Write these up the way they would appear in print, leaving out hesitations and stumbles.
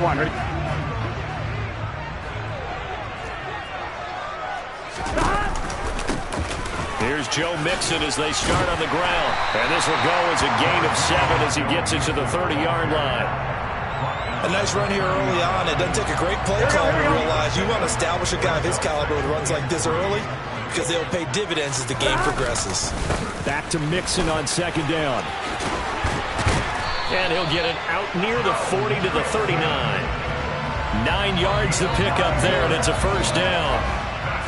one. Ready? Here's Joe Mixon as they start on the ground. And this will go as a gain of 7 as he gets it to the 30-yard line. A nice run here early on. It doesn't take a great play call to realize you want to establish a guy of his caliber with runs like this early because they'll pay dividends as the game progresses. Back to Mixon on second down. And he'll get it out near the 40 to the 39. 9 yards to pick up there, and it's a first down.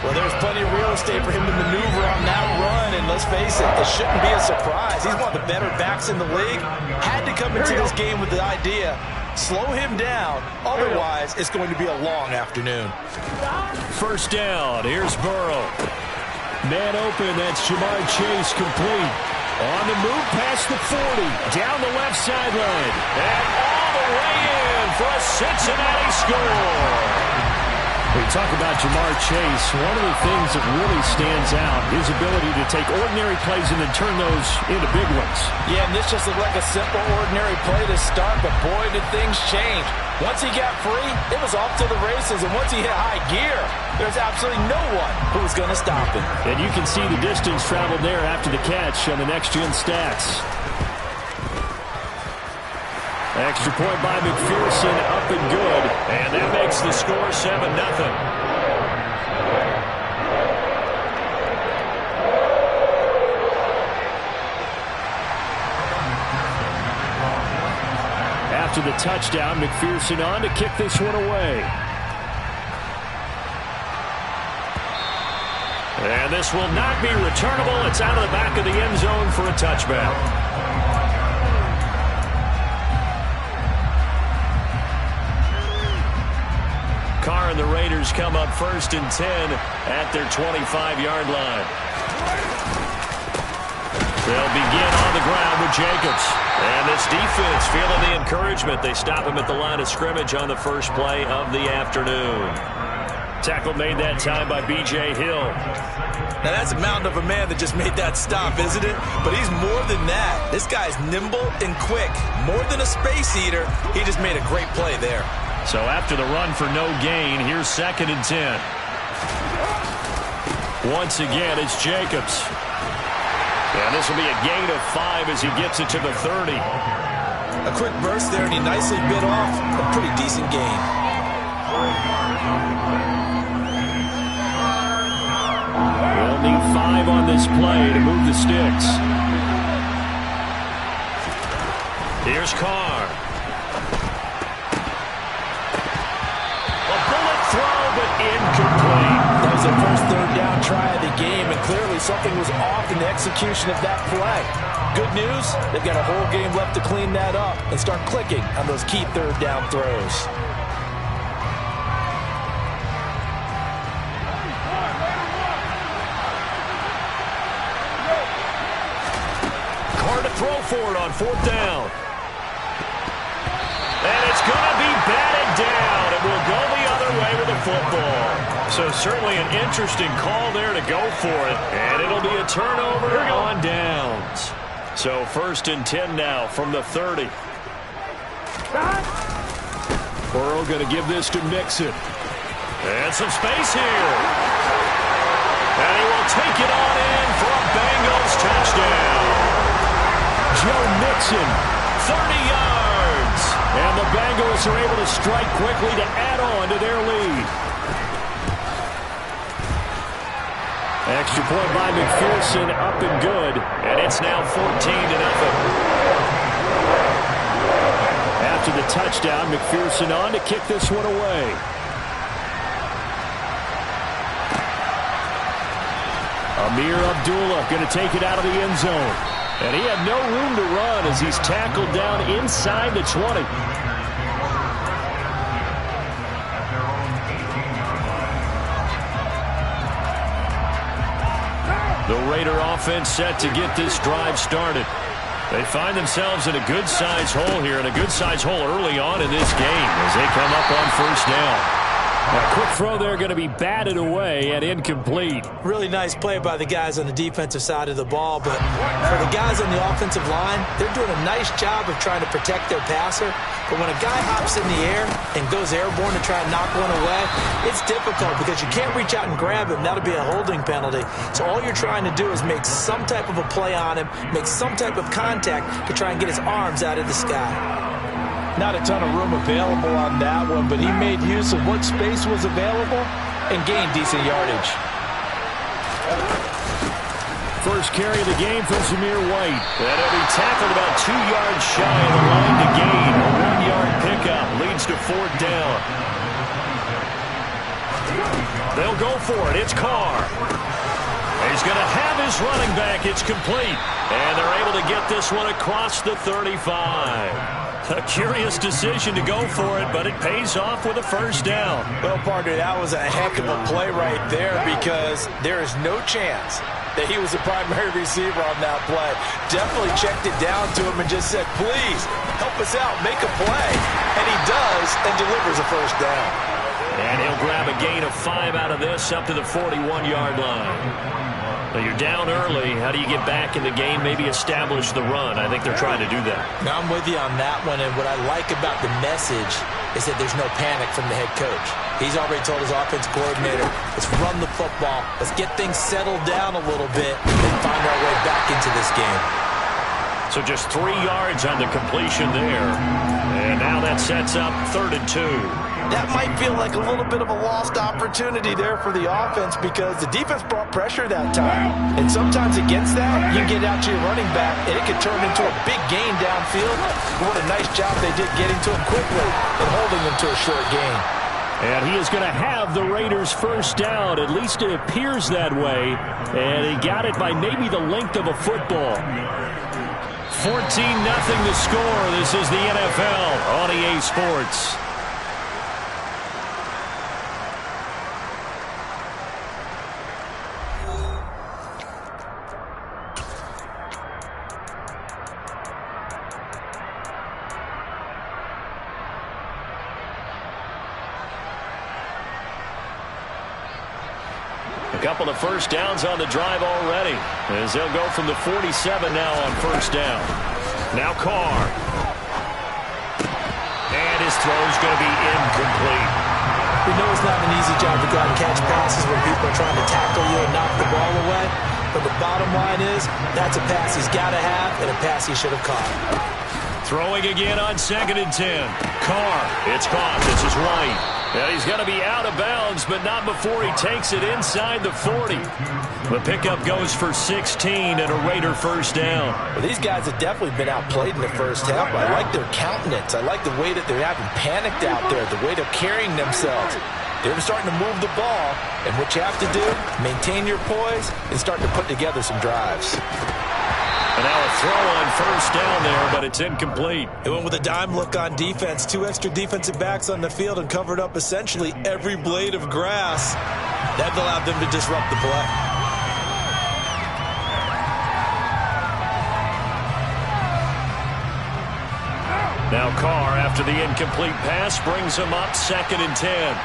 Well, there's plenty of real estate for him to maneuver on that run, and let's face it, it shouldn't be a surprise. He's one of the better backs in the league. Had to come into this game with the idea, slow him down, otherwise it's going to be a long afternoon. First down, here's Burrow. Man open, that's Jamar Chase complete. On the move past the 40, down the left sideline, and all the way in for a Cincinnati score. We talk about Jamar Chase. One of the things that really stands out, his ability to take ordinary plays and then turn those into big ones. Yeah, and this just looked like a simple, ordinary play to start, but boy, did things change. Once he got free, it was off to the races, and once he hit high gear, there's absolutely no one who was going to stop him. And you can see the distance traveled there after the catch on the next-gen stats. Extra point by McPherson, up and good. And that makes the score 7-0. After the touchdown, McPherson on to kick this one away. And this will not be returnable. It's out of the back of the end zone for a touchback. Carr and the Raiders come up 1st and 10 at their 25-yard line. They'll begin on the ground with Jacobs. And this defense feeling the encouragement. They stop him at the line of scrimmage on the first play of the afternoon. Tackle made that time by B.J. Hill. Now that's a mountain of a man that just made that stop, isn't it? But he's more than that. This guy's nimble and quick. More than a space eater, he just made a great play there. So after the run for no gain, here's 2nd and 10. Once again, it's Jacobs. And this will be a gain of 5 as he gets it to the 30. A quick burst there, and he nicely bit off a pretty decent gain. We'll need 5 on this play to move the sticks. Here's Carr. Incomplete. That was their first 3rd down try of the game, and clearly something was off in the execution of that play. Good news, they've got a whole game left to clean that up and start clicking on those key 3rd down throws. Carr to throw for it on 4th down. And it's going to be batted down. It will go the other way with the football. So certainly an interesting call there to go for it. And it'll be a turnover on downs. So 1st and 10 now from the 30. Burrow going to give this to Mixon. And some space here. And he will take it on in for a Bengals touchdown. Joe Mixon, 30 yards. And the Bengals are able to strike quickly to add on to their lead. Extra point by McPherson, up and good. And it's now 14-0. After the touchdown, McPherson on to kick this one away. Amir Abdullah going to take it out of the end zone. And he had no room to run as he's tackled down inside the 20. The Raider offense set to get this drive started. They find themselves in a good-sized hole here, and a good-sized hole early on in this game as they come up on 1st down. A quick throw there going to be batted away and incomplete. Really nice play by the guys on the defensive side of the ball, but for the guys on the offensive line, they're doing a nice job of trying to protect their passer. But when a guy hops in the air and goes airborne to try and knock one away, it's difficult because you can't reach out and grab him. That'll be a holding penalty. So all you're trying to do is make some type of a play on him, make some type of contact to try and get his arms out of the sky. Not a ton of room available on that one, but he made use of what space was available and gained decent yardage. First carry of the game for Zamir White. And he'll be tackled about 2 yards shy of the line to gain. A 1-yard pickup leads to 4th down. They'll go for it. It's Carr. He's going to have his running back. It's complete. And they're able to get this one across the 35. A curious decision to go for it, but it pays off with a first down. Well, partner, that was a heck of a play right there because there is no chance that he was the primary receiver on that play. Definitely checked it down to him and just said, please, help us out, make a play. And he does and delivers a first down. And he'll grab a gain of 5 out of this up to the 41-yard line. Now you're down early. How do you get back in the game? Maybe establish the run. I think they're trying to do that. Now I'm with you on that one, and what I like about the message is that there's no panic from the head coach. He's already told his offense coordinator, let's run the football, let's get things settled down a little bit, and find our way back into this game. So just 3 yards on the completion there. And now that sets up 3rd and 2. That might feel like a little bit of a lost opportunity there for the offense because the defense brought pressure that time. And sometimes against that, you get out to your running back, and it could turn into a big gain downfield. What a nice job they did getting to him quickly and holding him to a short gain. And he is going to have the Raiders first down. At least it appears that way. And he got it by maybe the length of a football. 14-0 the score. This is the NFL on EA Sports. Couple of first downs on the drive already as they'll go from the 47 now on first down. Now Carr. And his throw's going to be incomplete. We know it's not an easy job to go out and catch passes when people are trying to tackle you and knock the ball away. But the bottom line is that's a pass he's got to have and a pass he should have caught. Throwing again on 2nd and 10. Carr. It's caught. This is White. Yeah, he's going to be out of bounds, but not before he takes it inside the 40. The pickup goes for 16 and a Raider first down. Well, these guys have definitely been outplayed in the first half. I like their countenance. I like the way that they're having panicked out there, the way they're carrying themselves. They're starting to move the ball, and what you have to do, maintain your poise and start to put together some drives. And now a throw on first down there, but it's incomplete. It went with a dime look on defense. 2 extra defensive backs on the field and covered up essentially every blade of grass. That allowed them to disrupt the play. Now Carr, after the incomplete pass, brings him up 2nd and 10.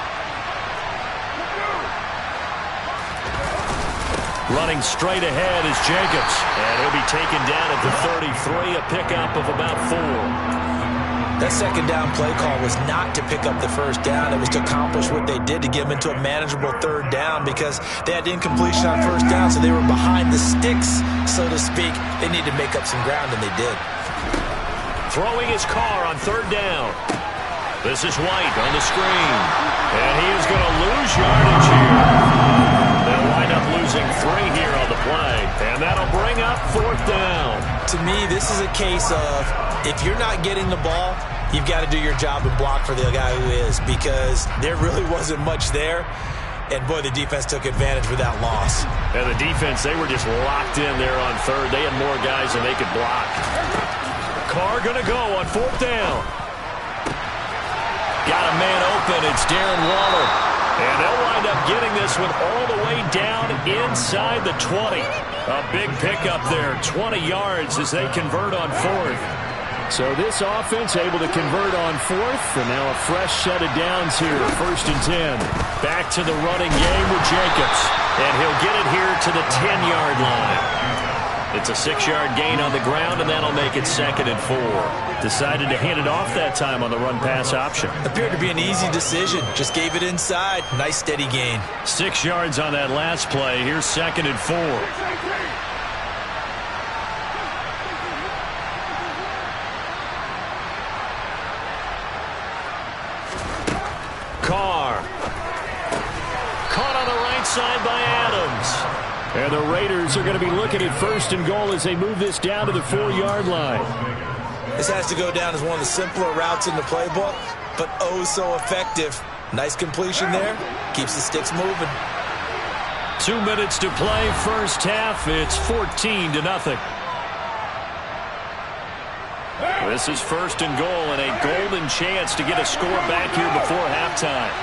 Running straight ahead is Jacobs. And he'll be taken down at the 33, a pickup of about 4. That second down play call was not to pick up the first down. It was to accomplish what they did to get them into a manageable 3rd down because they had incompletion on first down, so they were behind the sticks, so to speak. They needed to make up some ground, and they did. Throwing his Carr on 3rd down. This is White on the screen. And he is going to lose yardage here. They'll wind up losing 3 here on the play. And that'll bring up 4th down. To me, this is a case of if you're not getting the ball, you've got to do your job and block for the guy who is because there really wasn't much there. And, boy, the defense took advantage with that loss. And the defense, they were just locked in there on 3rd. They had more guys than they could block. Carr going to go on 4th down. Got a man open. It's Darren Waller. And they'll wind up getting this one all the way down inside the 20. A big pickup there, 20 yards as they convert on 4th. So this offense able to convert on fourth, and now a fresh set of downs here, 1st and 10. Back to the running game with Jacobs, and he'll get it here to the 10-yard line. It's a 6-yard gain on the ground, and that'll make it 2nd and 4. Decided to hand it off that time on the run-pass option. Appeared to be an easy decision. Just gave it inside. Nice steady gain. 6 yards on that last play. Here's 2nd and 4. Caught on the right side by Adams. And the Raiders are going to be looking at 1st and goal as they move this down to the 4-yard line. This has to go down as one of the simpler routes in the playbook, but oh so effective. Nice completion there. Keeps the sticks moving. 2 minutes to play, first half. It's 14-0. This is 1st and goal and a golden chance to get a score back here before halftime.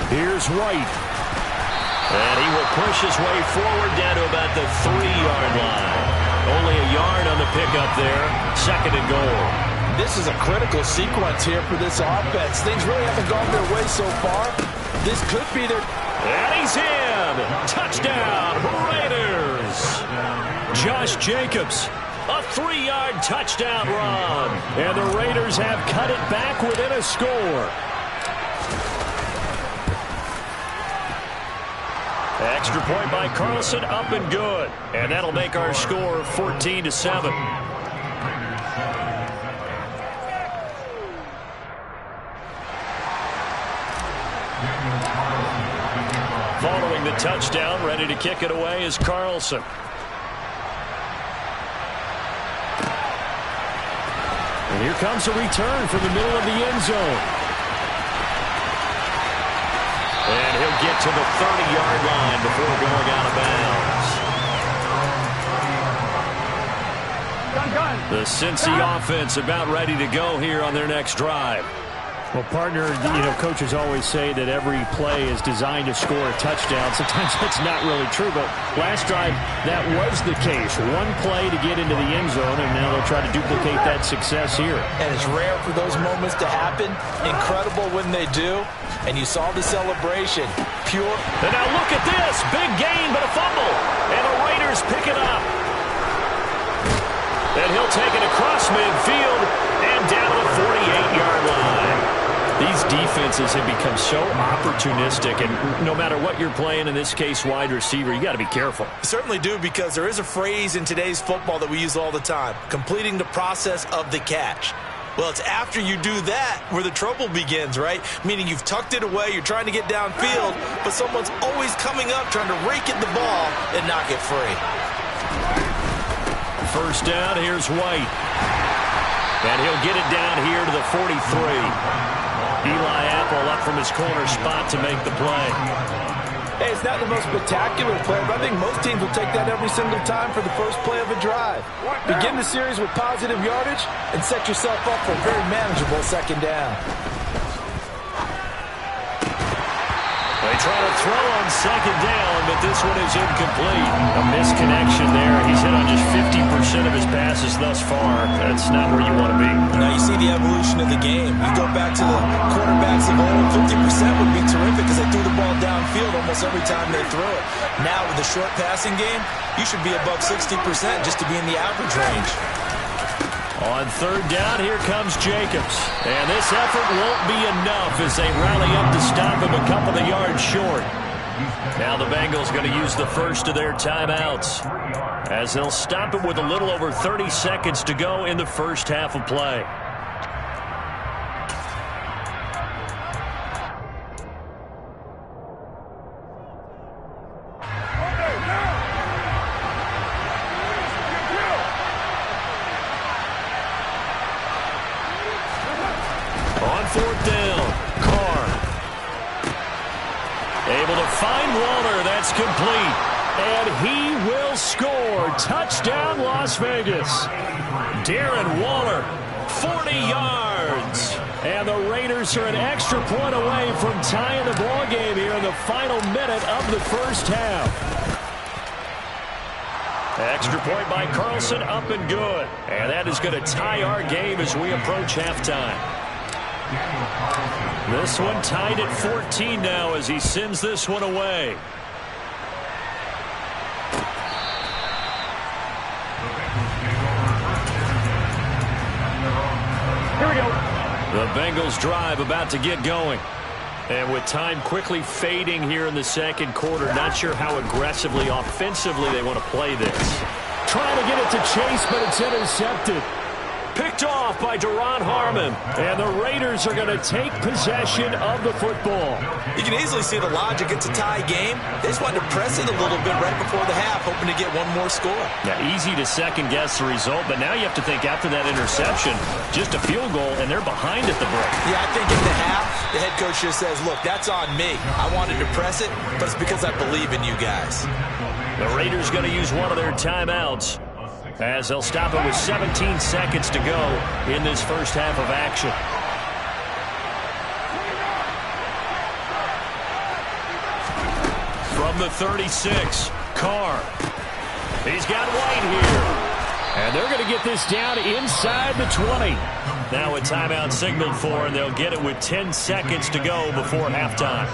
Here's White. And he will push his way forward down to about the 3-yard line. Only a yard on the pickup there. 2nd and goal. This is a critical sequence here for this offense. Things really haven't gone their way so far. This could be their... And he's in! Touchdown, Raiders! Josh Jacobs, a 3-yard touchdown run. And the Raiders have cut it back within a score. Extra point by Carlson, up and good. And that'll make our score 14-7. Following the touchdown, ready to kick it away is Carlson. And here comes a return from the middle of the end zone. And he'll get to the 30-yard line before going out of bounds. The Cincy offense about ready to go here on their next drive. Well, partner, coaches always say that every play is designed to score a touchdown. Sometimes that's not really true, but last drive, that was the case. One play to get into the end zone, and now they'll try to duplicate that success here. And it's rare for those moments to happen. Incredible when they do. And you saw the celebration. Pure. And now look at this. Big gain, but a fumble. And the Raiders pick it up. And he'll take it across midfield and down to the 48-yard line. These defenses have become so opportunistic, and no matter what you're playing, in this case wide receiver, you got to be careful. You certainly do, because there is a phrase in today's football that we use all the time: completing the process of the catch. Well, it's after you do that where the trouble begins, right? Meaning you've tucked it away, you're trying to get downfield, but someone's always coming up trying to rake at the ball and knock it free. First down, here's White. And he'll get it down here to the 43. Eli Apple up from his corner spot to make the play. Hey, it's not the most spectacular play, but I think most teams will take that every single time for the first play of a drive. Begin the series with positive yardage and set yourself up for a very manageable 2nd down. They try to throw on 2nd down, but this one is incomplete. A misconnection there. He's hit on just 50% of his passes thus far. That's not where you want to be. Now you see the evolution of the game. You go back to the quarterbacks of old, 50% would be terrific because they threw the ball downfield almost every time they threw it. Now with the short passing game, you should be above 60% just to be in the average range. On 3rd down, here comes Jacobs. And this effort won't be enough as they rally up to stop him a couple of yards short. Now the Bengals going to use the first of their timeouts, as they'll stop it with a little over 30 seconds to go in the first half of play. On 4th down, Carr. Able to find Waller. That's complete. And he will score. Touchdown, Las Vegas. Darren Waller, 40 yards. And the Raiders are an extra point away from tying the ball game here in the final minute of the first half. Extra point by Carlson, up and good. And that is going to tie our game as we approach halftime. This one tied at 14 now as he sends this one away. Here we go. The Bengals drive about to get going. And with time quickly fading here in the second quarter, not sure how aggressively, offensively they want to play this. Trying to get it to Chase, but it's intercepted. Picked off by Duron Harmon. And the Raiders are going to take possession of the football. You can easily see the logic. It's a tie game. They just wanted to press it a little bit right before the half, hoping to get one more score. Yeah, easy to second-guess the result, but now you have to think after that interception, just a field goal, and they're behind at the break. Yeah, I think at the half, the head coach just says, look, that's on me. I wanted to press it, but it's because I believe in you guys. The Raiders going to use one of their timeouts as they'll stop it with 17 seconds to go in this first half of action. From the 36, Carr. He's got White here. And they're going to get this down inside the 20. Now a timeout signaled for, and they'll get it with 10 seconds to go before halftime.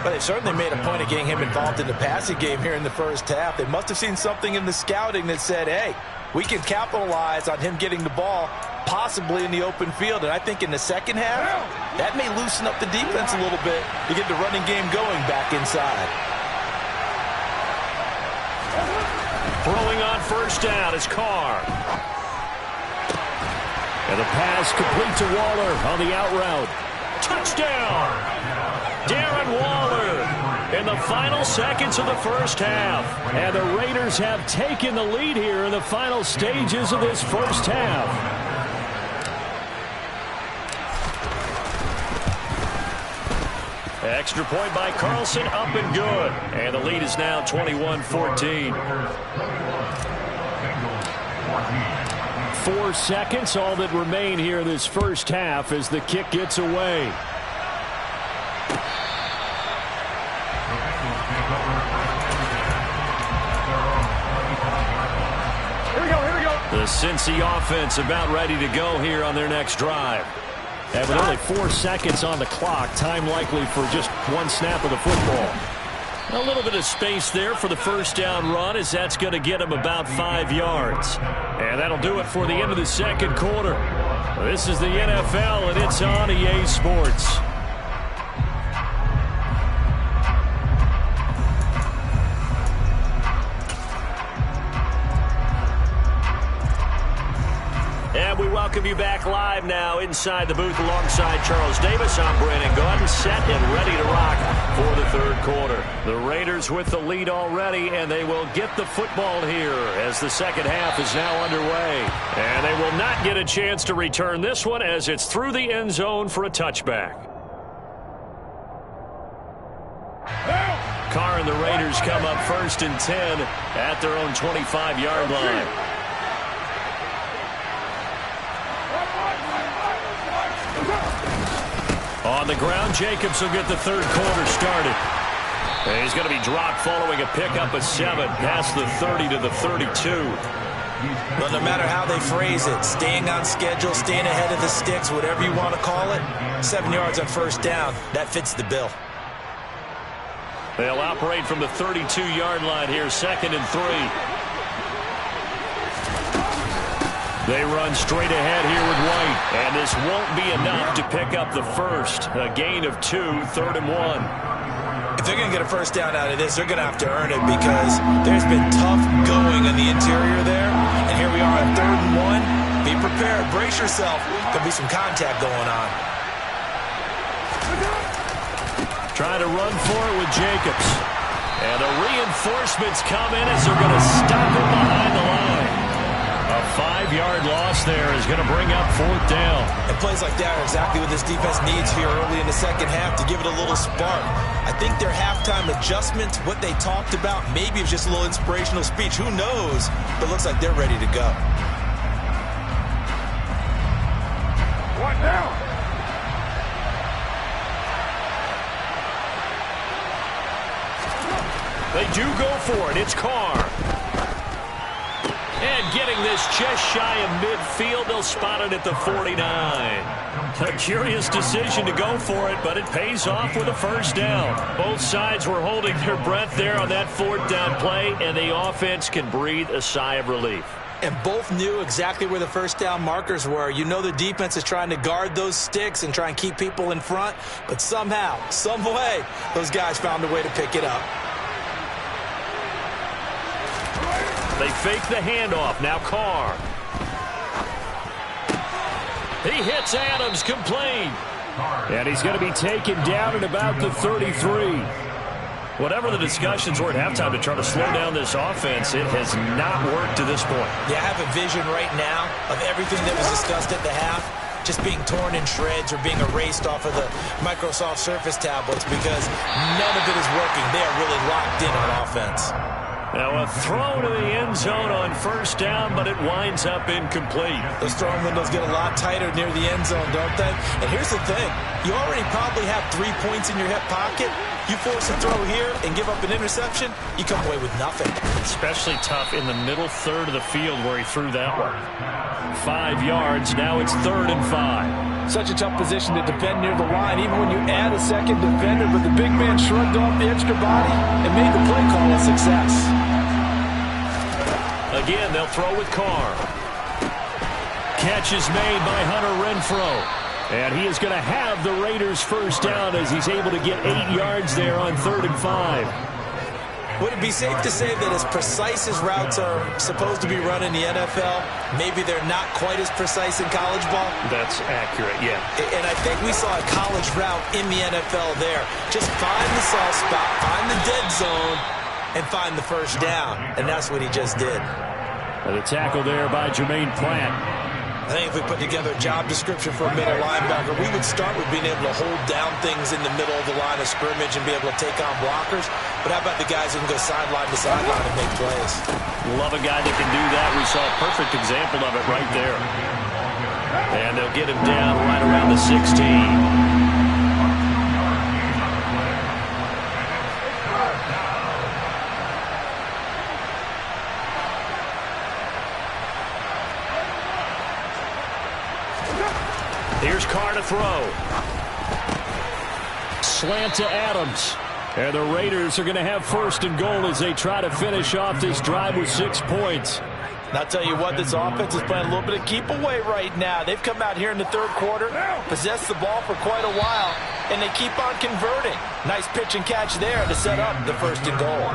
But they certainly made a point of getting him involved in the passing game here in the first half. They must have seen something in the scouting that said, hey, we can capitalize on him getting the ball possibly in the open field. And I think in the second half, that may loosen up the defense a little bit to get the running game going back inside. Throwing on first down is Carr. And the pass complete to Waller on the out route. Touchdown! Darren Waller in the final seconds of the first half. And the Raiders have taken the lead here in the final stages of this first half. Extra point by Carlson, up and good. And the lead is now 21-14. 4 seconds, all that remain here in this first half as the kick gets away. The Cincy offense about ready to go here on their next drive. And with only 4 seconds on the clock, time likely for just one snap of the football. A little bit of space there for the first down run as that's going to get him about 5 yards. And that'll do it for the end of the second quarter. This is the NFL, and it's on EA Sports. And we welcome you back live now inside the booth alongside Charles Davis. I'm Brandon Gaudin, set and ready to rock for the third quarter. The Raiders with the lead already, and they will get the football here as the second half is now underway. And they will not get a chance to return this one as it's through the end zone for a touchback. Carr and the Raiders come up 1st and 10 at their own 25-yard line. On the ground, Jacobs will get the third quarter started. And he's going to be dropped following a pickup of 7 past the 30 to the 32. But no matter how they phrase it, staying on schedule, staying ahead of the sticks, whatever you want to call it, 7 yards on first down, that fits the bill. They'll operate from the 32-yard line here, 2nd and 3. They run straight ahead here with White, and this won't be enough to pick up the first. A gain of 2, 3rd and 1. If they're going to get a first down out of this, they're going to have to earn it because there's been tough going on the interior there. And here we are on 3rd and 1. Be prepared. Brace yourself. There'll be some contact going on. Trying to run for it with Jacobs. And the reinforcements come in as they're going to stop him behind the line. A 5-yard loss there is going to bring up 4th down. And plays like that are exactly what this defense needs here early in the second half to give it a little spark. I think their halftime adjustments, what they talked about, maybe it's just a little inspirational speech. Who knows? But it looks like they're ready to go. What now? They do go for it. It's Carr. And getting this just shy of midfield, they'll spot it at the 49. A curious decision to go for it, but it pays off with a first down. Both sides were holding their breath there on that fourth down play, and the offense can breathe a sigh of relief. And both knew exactly where the first down markers were. You know the defense is trying to guard those sticks and try and keep people in front, but somehow, some way, those guys found a way to pick it up. They fake the handoff. Now Carr. He hits Adams complete. And he's going to be taken down at about the 33. Whatever the discussions were at halftime to try to slow down this offense, it has not worked to this point. Yeah, I have a vision right now of everything that was discussed at the half just being torn in shreds or being erased off of the Microsoft Surface tablets because none of it is working. They are really locked in on offense. Now a throw to the end zone on first down, but it winds up incomplete. Those throwing windows get a lot tighter near the end zone, don't they? And here's the thing. You already probably have 3 points in your hip pocket. You force a throw here and give up an interception, you come away with nothing. Especially tough in the middle third of the field where he threw that one. 5 yards. Now it's 3rd and 5. Such a tough position to defend near the line, even when you add a second defender, but the big man shrugged off the extra body and made the play call a success. Again, they'll throw with Carr. Catch is made by Hunter Renfrow. And he is going to have the Raiders first down as he's able to get 8 yards there on 3rd and 5. Would it be safe to say that as precise as routes are supposed to be run in the NFL, maybe they're not quite as precise in college ball? That's accurate, yeah. And I think we saw a college route in the NFL there. Just find the soft spot, find the dead zone, and find the first down. And that's what he just did. And the tackle there by Jermaine Pratt. I think if we put together a job description for a middle linebacker, we would start with being able to hold down things in the middle of the line of scrimmage and be able to take on blockers. But how about the guys who can go sideline to sideline and make plays? Love a guy that can do that. We saw a perfect example of it right there. And they'll get him down right around the 16. Here's Carr to throw. Slant to Adams. And the Raiders are going to have 1st and goal as they try to finish off this drive with 6 points. And I'll tell you what, this offense is playing a little bit of keep away right now. They've come out here in the 3rd quarter, possessed the ball for quite a while, and they keep on converting. Nice pitch and catch there to set up the 1st and goal.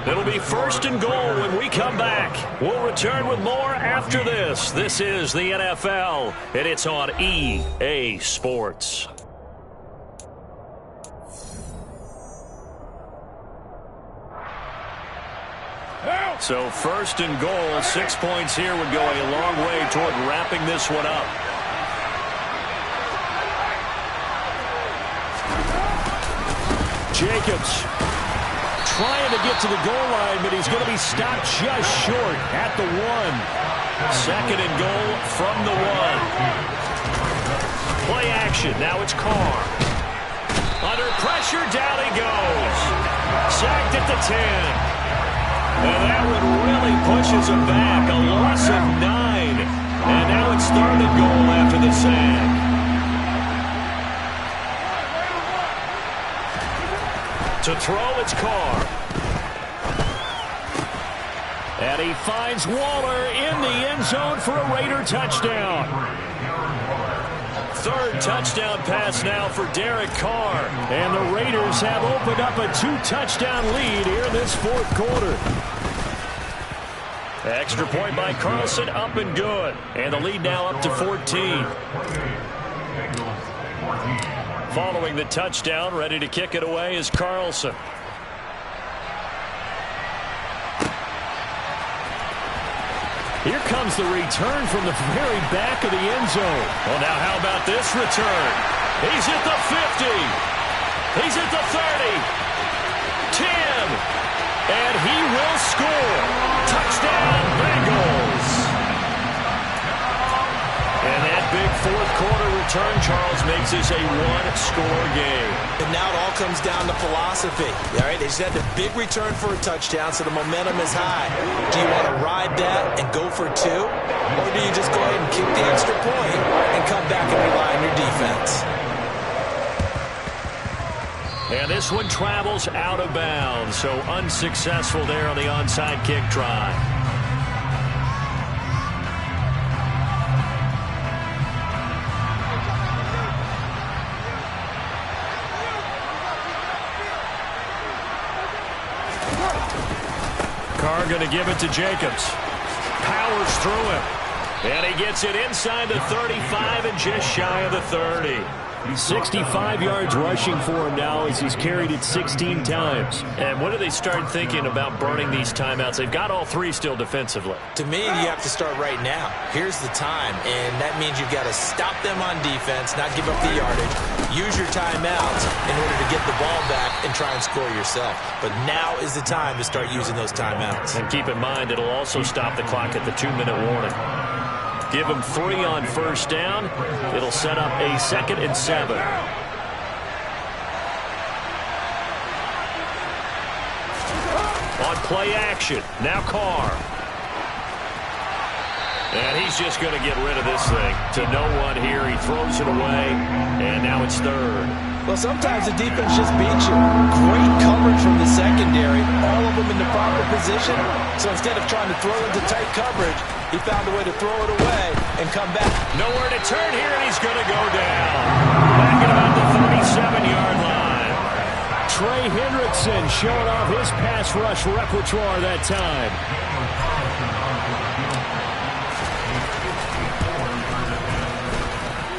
It'll be 1st and goal when we come back. We'll return with more after this. This is the NFL, and it's on EA Sports. So 1st and goal, 6 points here would go a long way toward wrapping this one up. Jacobs trying to get to the goal line, but he's going to be stopped just short at the 1. 2nd and goal from the 1. Play action. Now it's Carr. Under pressure, down he goes. Sacked at the 10. And that one really pushes him back. A loss of 9. And now it's 3rd and goal after the sack. To throw, it's Carr. And he finds Waller in the end zone for a Raider touchdown. 3rd touchdown pass now for Derek Carr. And the Raiders have opened up a 2-touchdown lead here in this 4th quarter. Extra point by Carlson, up and good. And the lead now up to 14. Following the touchdown, ready to kick it away is Carlson. Here comes the return from the very back of the end zone. Well, now how about this return? He's at the 50. He's at the 30. 10. And he will score. Touchdown, Bengals. And that big 4th quarter return, Charles, makes this a one-score game. And now it all comes down to philosophy. All right, they just had the big return for a touchdown, so the momentum is high. Do you want to ride that and go for two? Or do you just go ahead and kick the extra point and come back and rely on your defense? And this one travels out of bounds, so unsuccessful there on the onside kick try. Carr going to give it to Jacobs. Powers through him. And he gets it inside the 35 and just shy of the 30. 65 yards rushing for him now as he's carried it 16 times. And when do they start thinking about burning these timeouts? They've got all three still defensively. To me, you have to start right now. Here's the time, and that means you've got to stop them on defense, not give up the yardage, use your timeouts in order to get the ball back and try and score yourself. But now is the time to start using those timeouts. And keep in mind, it'll also stop the clock at the 2-minute warning. Give them 3 on first down. It'll set up a 2nd and 7. On play action. Now Carr. And he's just going to get rid of this thing to no one here. He throws it away, and now it's 3rd. Well, sometimes the defense just beats you. Great coverage from the secondary. All of them in the proper position. So instead of trying to throw into tight coverage, he found a way to throw it away and come back. Nowhere to turn here, and he's going to go down. Back at about the 37-yard line. Trey Hendrickson showing off his pass rush repertoire that time.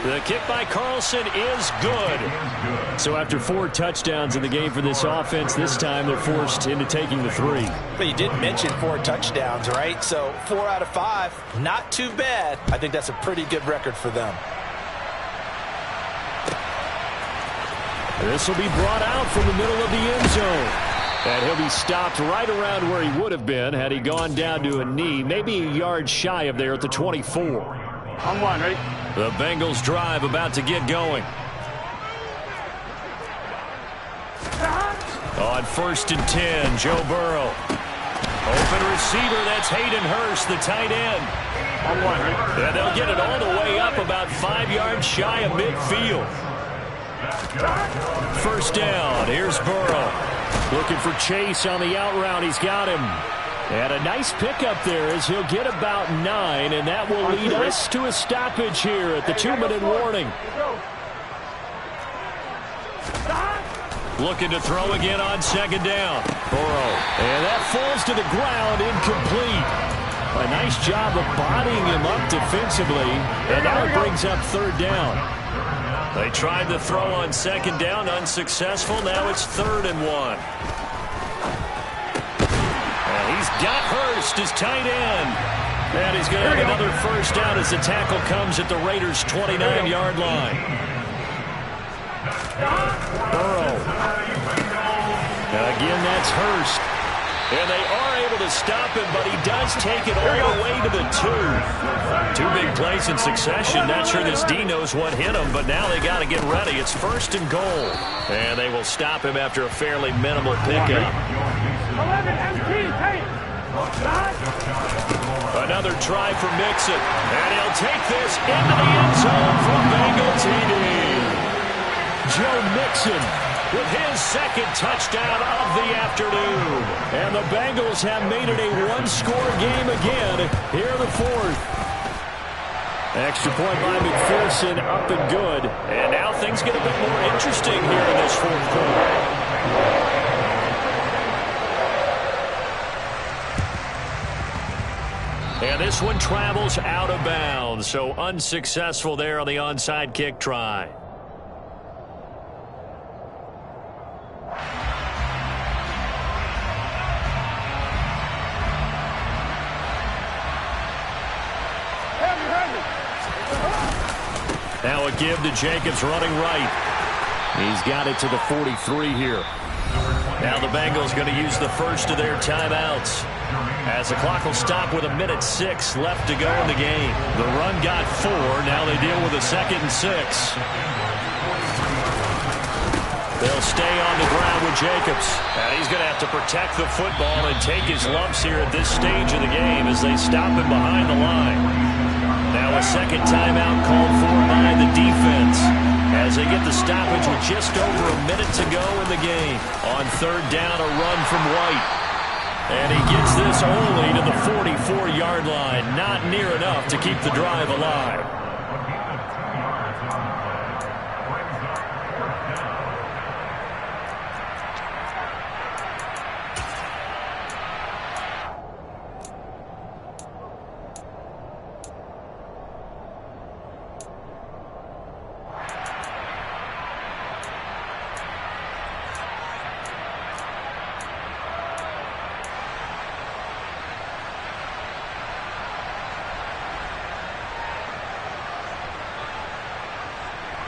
The kick by Carlson is good. So after 4 touchdowns in the game for this offense, this time they're forced into taking the 3. But you did mention 4 touchdowns, right? So 4 out of 5, not too bad. I think that's a pretty good record for them. This will be brought out from the middle of the end zone. And he'll be stopped right around where he would have been had he gone down to a knee, maybe a yard shy of there at the 24. On one, ready? The Bengals drive about to get going. On 1st and 10, Joe Burrow. Open receiver, that's Hayden Hurst, the tight end. On one, ready? And they'll get it all the way up about 5 yards shy of midfield. 1st down, here's Burrow. Looking for Chase on the out route, he's got him. And a nice pickup there as he'll get about 9, and that will lead us to a stoppage here at the 2-minute warning. Looking to throw again on 2nd down. Burrow. And that falls to the ground, incomplete. A nice job of bodying him up defensively, and now it brings up 3rd down. They tried to throw on 2nd down, unsuccessful. Now it's 3rd and 1. He's got Hurst, his tight end. And he's going to have another 1st down as the tackle comes at the Raiders' 29-yard line. Burrow. And again, that's Hurst. And they are able to stop him, but he does take it all the way to the 2. 2 big plays in succession. Not sure this D knows what hit him, but now they got to get ready. It's 1st and goal. And they will stop him after a fairly minimal pickup. Another try for Mixon. And he'll take this into the end zone from Bengal TD. Joe Mixon with his 2nd touchdown of the afternoon. And the Bengals have made it a 1-score game again here in the 4th. Extra point by McPherson, up and good. And now things get a bit more interesting here in this 4th quarter. And this one travels out of bounds, so unsuccessful there on the onside kick try. Now a give to Jacobs running right. He's got it to the 43 here. Now the Bengals going to use the first of their timeouts, as the clock will stop with 1:06 left to go in the game. The run got 4. Now they deal with a 2nd and 6. They'll stay on the ground with Jacobs. And he's going to have to protect the football and take his lumps here at this stage of the game as they stop him behind the line. Now a second timeout called for by the defense as they get the stoppage with just over a minute to go in the game. On 3rd down, a run from White. And he gets this only to the 44-yard line. Not near enough to keep the drive alive.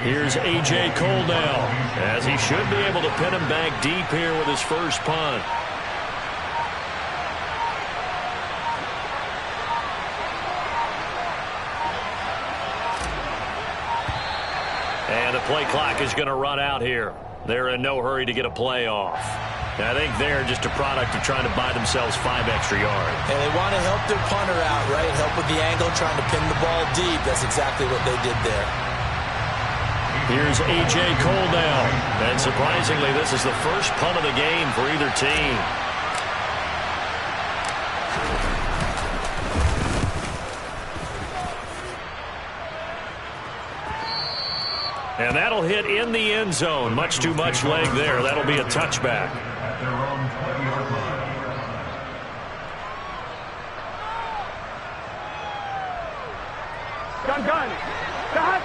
Here's A.J. Cole now, as he should be able to pin him back deep here with his first punt. And the play clock is going to run out here. They're in no hurry to get a play off. I think they're just a product of trying to buy themselves 5 extra yards. And they want to help their punter out, right? Help with the angle, trying to pin the ball deep. That's exactly what they did there. Here's A.J. Cole now. And surprisingly, this is the first punt of the game for either team. And that'll hit in the end zone. Much too much leg there. That'll be a touchback. Gun. Cut.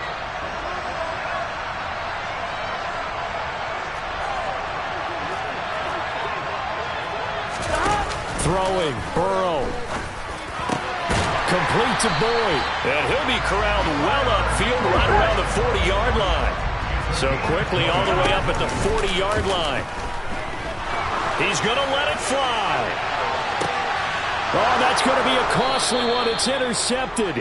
Throwing, Burrow. Complete to Boyd. And he'll be corralled well upfield right around the 40-yard line. So quickly all the way up at the 40-yard line. He's going to let it fly. Oh, that's going to be a costly one. It's intercepted.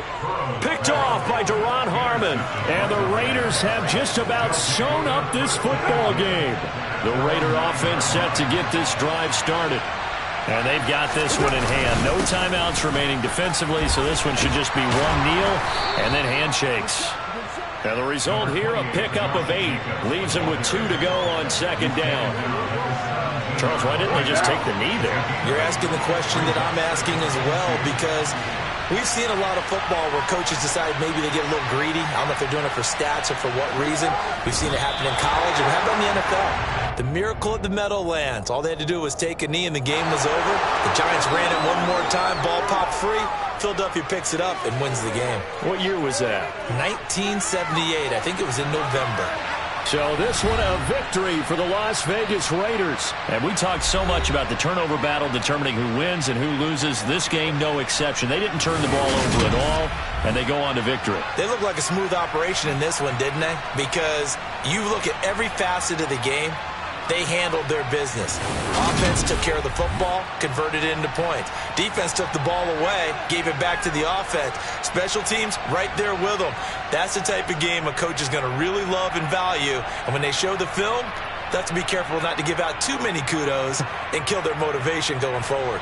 Picked off by Deron Harmon. And the Raiders have just about sewn up this football game. The Raider offense set to get this drive started. And they've got this one in hand. No timeouts remaining defensively, so this one should just be one kneel and then handshakes. And the result here, a pickup of 8. Leaves them with 2 to go on 2nd down. Charles, why didn't they just take the knee there? You're asking the question that I'm asking as well, because we've seen a lot of football where coaches decide maybe they get a little greedy. I don't know if they're doing it for stats or for what reason. We've seen it happen in college, and we have it in the NFL. The miracle at the Meadowlands. All they had to do was take a knee, and the game was over. The Giants ran it one more time. Ball popped free. Philadelphia picks it up and wins the game. What year was that? 1978. I think it was in November. So this one a victory for the Las Vegas Raiders. And we talked so much about the turnover battle determining who wins and who loses. This game, no exception. They didn't turn the ball over at all, and they go on to victory. They look like a smooth operation in this one, didn't they? Because you look at every facet of the game, they handled their business. Offense took care of the football, converted it into points. Defense took the ball away, gave it back to the offense. Special teams, right there with them. That's the type of game a coach is going to really love and value. And when they show the film, they have to be careful not to give out too many kudos and kill their motivation going forward.